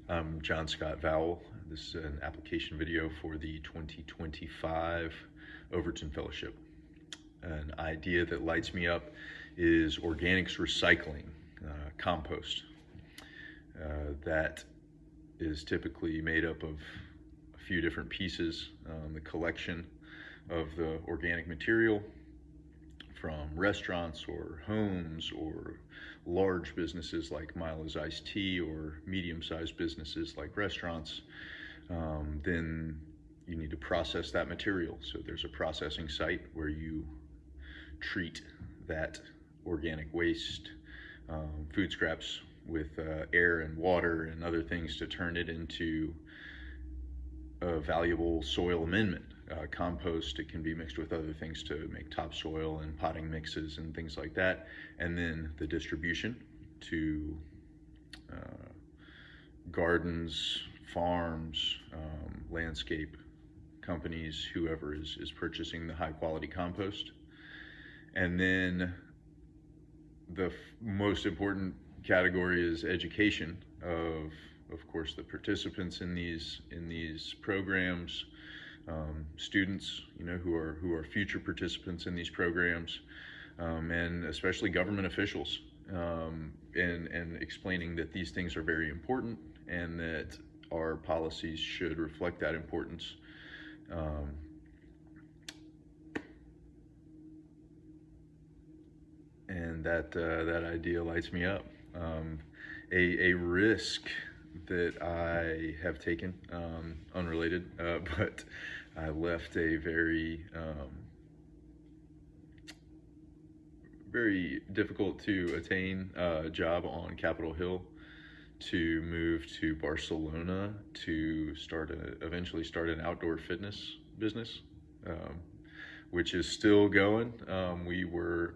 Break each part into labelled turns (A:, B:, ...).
A: I'm John Scott Vowell. This is an application video for the 2025 Overton Fellowship. An idea that lights me up is organics recycling, compost. That is typically made up of a few different pieces. The collection of the organic material from restaurants or homes or large businesses like Mila's Iced Tea or medium-sized businesses like restaurants. Then you need to process that material. So there's a processing site where you treat that organic waste, food scraps, with air and water and other things to turn it into a valuable soil amendment. Compost, it can be mixed with other things to make topsoil and potting mixes and things like that. And then the distribution to gardens, farms, landscape companies, whoever is purchasing the high quality compost. And then the most important category is education of course, the participants in these programs, students, who are future participants in these programs, and especially government officials, and explaining that these things are very important and that our policies should reflect that importance. And that idea lights me up. A risk that I have taken, unrelated, but I left a very difficult to attain job on Capitol Hill to move to Barcelona to eventually start an outdoor fitness business, which is still going. We were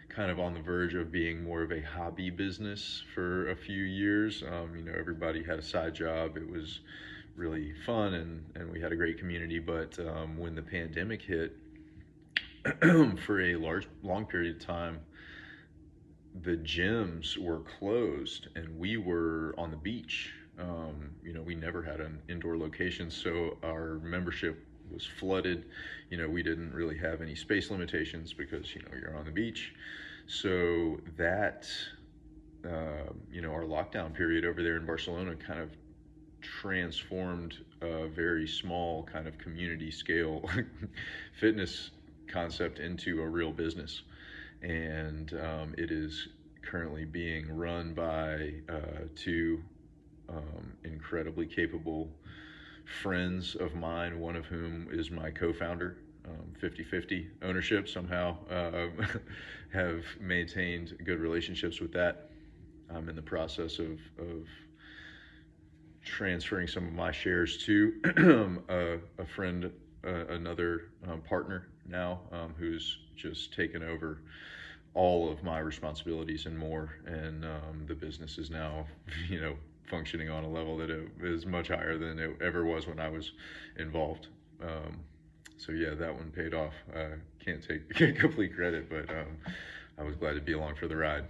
A: kind of on the verge of being more of a hobby business for a few years. Everybody had a side job. It was really fun, and we had a great community. But when the pandemic hit, for a long period of time, the gyms were closed and we were on the beach. We never had an indoor location, so our membership was flooded. We didn't really have any space limitations because you're on the beach. So that our lockdown period over there in Barcelona kind of transformed a very small kind of community scale fitness concept into a real business. And it is currently being run by two incredibly capable friends of mine, one of whom is my co-founder. 50-50 ownership somehow. Have maintained good relationships with that. I'm in the process of transferring some of my shares to a friend, another partner now, who's just taken over all of my responsibilities and more. And the business is now, functioning on a level that it is much higher than it ever was when I was involved. So yeah, that one paid off. Can't take complete credit, but I was glad to be along for the ride.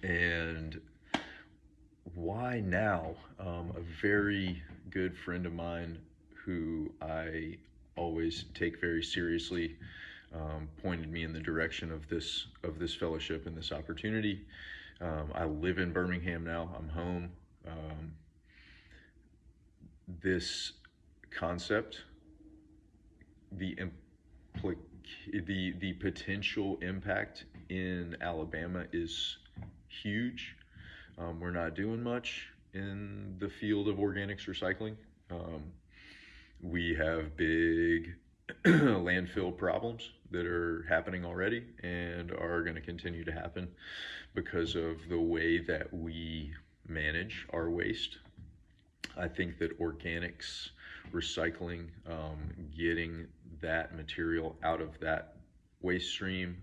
A: And why now? A very good friend of mine who I always take very seriously pointed me in the direction of this fellowship and this opportunity. I live in Birmingham now. I'm home. This concept, the potential impact in Alabama is huge. We're not doing much in the field of organics recycling. We have big landfill problems that are happening already and are going to continue to happen because of the way that we manage our waste. I think that organics recycling, getting that material out of that waste stream,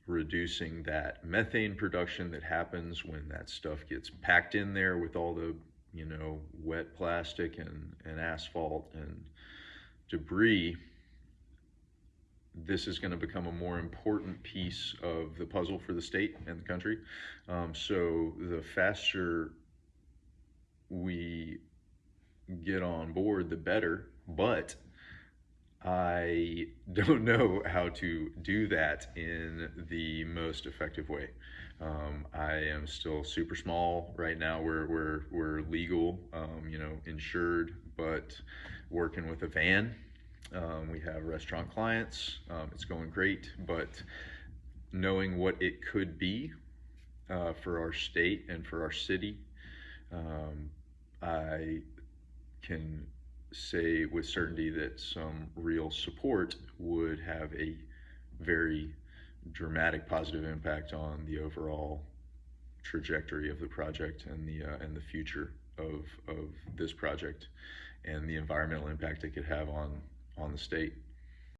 A: reducing that methane production that happens when that stuff gets packed in there with all the wet plastic and asphalt and debris. This is going to become a more important piece of the puzzle for the state and the country. So the faster we get on board, the better. But I don't know how to do that in the most effective way. I am still super small right now. We're legal, insured, but working with a van. We have restaurant clients. It's going great, but knowing what it could be for our state and for our city, um, I can say with certainty that some real support would have a very dramatic positive impact on the overall trajectory of the project and the future of this project and the environmental impact it could have on the state.